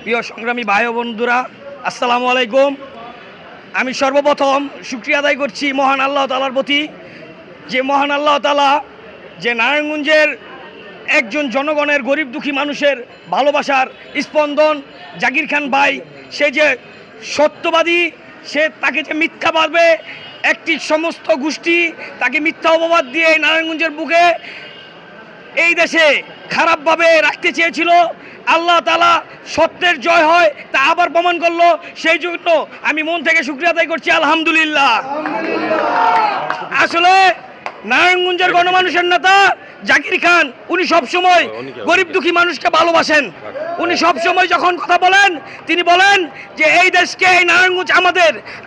প্রিয় সংগ্রামী ভাই ও বন্ধুরা, আসসালামু আলাইকুম। আমি সর্বপ্রথম শুকরিয়া আদায় করছি মহান আল্লাহ তাআলার প্রতি, যে মহান আল্লাহ তাআলা যে নারায়ণগঞ্জের একজন জনগণের গরিব দুঃখী মানুষের ভালোবাসার স্পন্দন জাকির খান ভাই, সে যে সত্যবাদী, সে তাকে যে মিথ্যা পারবে একটি সমস্ত গোষ্ঠী তাকে মিথ্যা অপবাদ দিয়ে নারায়ণগঞ্জের বুকে এই দেশে খারাপভাবে রাখতে চেয়েছিল। আল্লাহ তাআলা সত্যের জয় হয় তা আবার প্রমাণ করলো। সেই জন্য আমি মন থেকে শুকরিয়া আদায় করছি, আলহামদুলিল্লাহ। আসলে নারায়ণগঞ্জের গণমানুষের নেতা জাকির খান, উনি সবসময় গরিব দুঃখী মানুষকে ভালোবাসেন। উনি সবসময় যখন কথা বলেন, তিনি বলেন যে এই দেশকে, এই নারায়ণগঞ্জ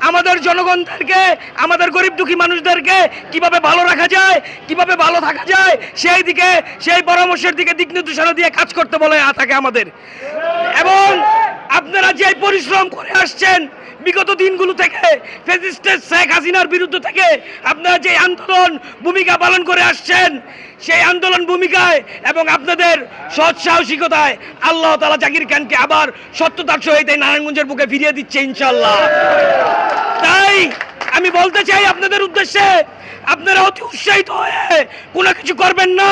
আমাদের জনগণদেরকে, আমাদের গরিব দুঃখী মানুষদেরকে কিভাবে ভালো রাখা যায়, কিভাবে ভালো থাকা যায়, সেই পরামর্শের দিকে দিক নির্দেশনা দিয়ে কাজ করতে বলে থাকে আমাদের। এবং আপনারা যে পরিশ্রম করে আসছেন বিগত দিনগুলো থেকে, ফ্যাসিস্টের শেখ হাসিনার বিরুদ্ধে থেকে আপনারা যে আন্দোলন ভূমিকা পালন করে আসছেন, সেই আন্দোলন ভূমিকায় এবং আপনাদের সৎ সাহসিকতায় আল্লাহ তাআলা জাকির খানকে আবার সত্যতার সহিত নারায়ণগঞ্জের বুকে ফিরিয়ে দিচ্ছে ইনশাআল্লাহ। তাই আমি বলতে চাই আপনাদের উদ্দেশ্যে, আপনারা অতি উৎসাহিত হয়ে কোনো কিছু করবেন না।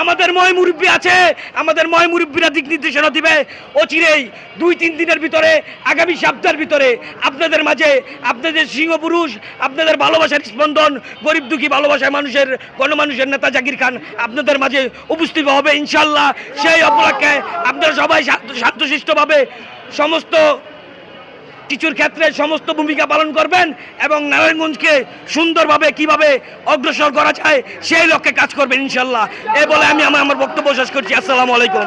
আমাদের ময় মুরব্বী আছে, আমাদের ময় মুরব্বীরা দিক নির্দেশনা দিবে। অচিরেই 2-3 দিনের ভিতরে, আগামী সপ্তাহের ভিতরে আপনাদের মাঝে, আপনাদের সিংহপুরুষ, আপনাদের ভালোবাসার স্পন্দন, গরিব দুঃখী ভালোবাসার মানুষের, গণমানুষের নেতা জাকির খান আপনাদের মাঝে উপস্থিত হবে ইনশাআল্লাহ। সেই উপলক্ষে আপনারা সবাই শান্তশিষ্টভাবে সমস্ত কিছুর ক্ষেত্রে সমস্ত ভূমিকা পালন করবেন এবং নারায়ণগঞ্জকে সুন্দরভাবে কিভাবে অগ্রসর করা যায় সেই লক্ষ্যে কাজ করবেন ইনশাআল্লাহ। এই বলে আমি আমার বক্তব্য শেষ করছি। আসসালামু আলাইকুম।